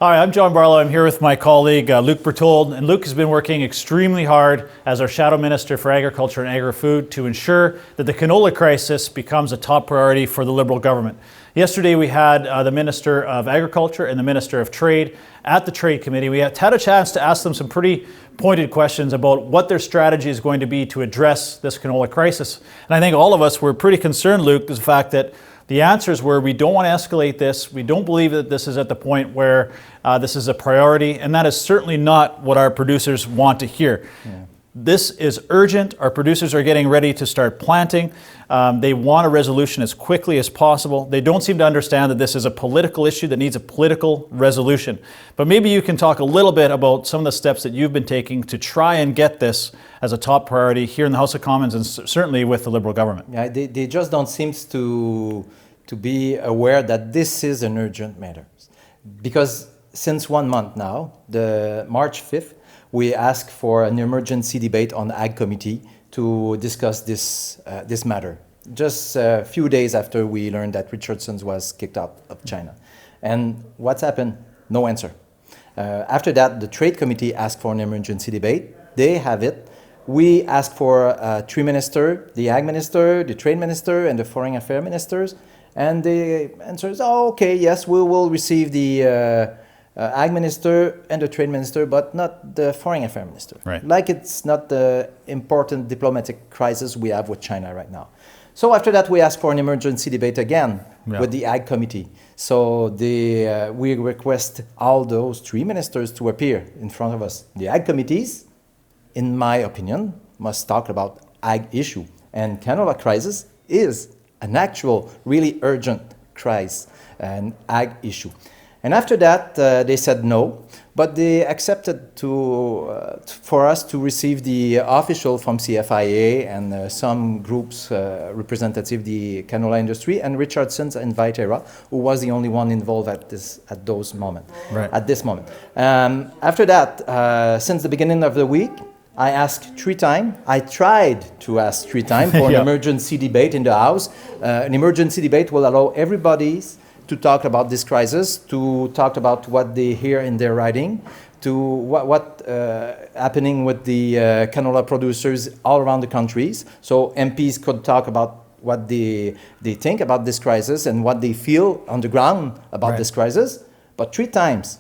Hi, I'm John Barlow. I'm here with my colleague Luc Berthold, and Luc has been working extremely hard as our Shadow Minister for Agriculture and Agri-Food to ensure that the canola crisis becomes a top priority for the Liberal government. Yesterday we had the Minister of Agriculture and the Minister of Trade at the Trade Committee. We had a chance to ask them some pretty pointed questions about what their strategy is going to be to address this canola crisis. And I think all of us were pretty concerned, Luc, with the fact that the answers were, we don't want to escalate this. We don't believe that this is at the point where this is a priority, and that is certainly not what our producers want to hear. Yeah. This is urgent. Our producers are getting ready to start planting. They want a resolution as quickly as possible. They don't seem to understand that this is a political issue that needs a political resolution. But maybe you can talk a little bit about some of the steps that you've been taking to try and get this as a top priority here in the House of Commons and certainly with the Liberal government. Yeah, they just don't seem to be aware that this is an urgent matter. Because since 1 month now, the March 5th, we asked for an emergency debate on the Ag Committee to discuss this matter. Just a few days after we learned that Richardson's was kicked out of China. And what's happened? No answer. After that, the Trade Committee asked for an emergency debate. They have it. We asked for three ministers, the Ag Minister, the Trade Minister, and the Foreign Affairs Ministers. And the answer is, oh, okay, yes, we will receive the Ag Minister and the Trade Minister, but not the Foreign Affairs Minister. Right. Like it's not the important diplomatic crisis we have with China right now. So after that, we asked for an emergency debate again with the Ag Committee. So we request all those three ministers to appear in front of us. The Ag Committees, in my opinion, must talk about Ag issue. And canola crisis is an actual, really urgent crisis, an Ag issue. And after that, they said no, but they accepted for us to receive the official from CFIA and some groups representative the canola industry, and Richardson's and Viterra, who was the only one involved at this moment. After that, since the beginning of the week, I asked 3 times. I tried to ask 3 times for an emergency debate in the House. An emergency debate will allow everybody to talk about this crisis, to talk about what they hear in their writing, to what happening with the canola producers all around the countries. So MPs could talk about what they think about this crisis and what they feel on the ground about this crisis. But 3 times,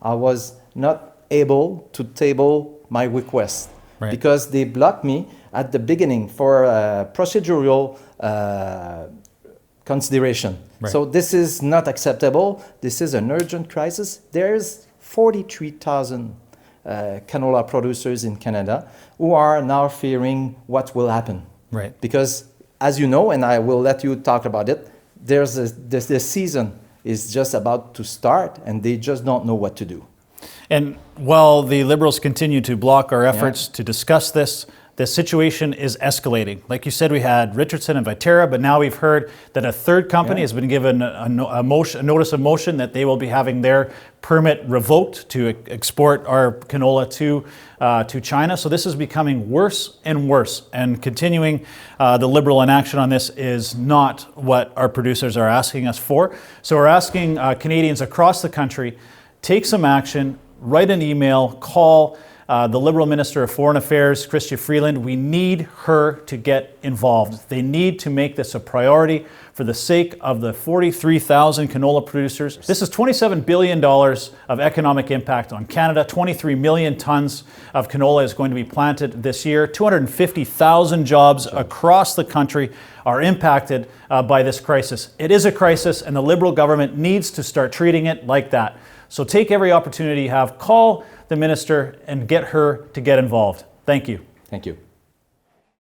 I was not able to table my request because they blocked me at the beginning for procedural consideration. So this is not acceptable. This is an urgent crisis. There's 43,000 canola producers in Canada who are now fearing what will happen. Because as you know, and I will let you talk about it, the season is just about to start and they just don't know what to do. And while the Liberals continue to block our efforts to discuss this, the situation is escalating. Like you said, we had Richardson and Viterra, but now we've heard that a third company has been given a notice of motion that they will be having their permit revoked to export our canola to China. So this is becoming worse and worse, and continuing the Liberal inaction on this is not what our producers are asking us for. So we're asking Canadians across the country, take some action, write an email, call the Liberal Minister of Foreign Affairs, Chrystia Freeland. We need her to get involved. They need to make this a priority for the sake of the 43,000 canola producers. This is $27 billion of economic impact on Canada. 23 million tons of canola is going to be planted this year. 250,000 jobs across the country are impacted by this crisis. It is a crisis, and the Liberal government needs to start treating it like that. So take every opportunity you have, call the minister and get her to get involved. Thank you. Thank you.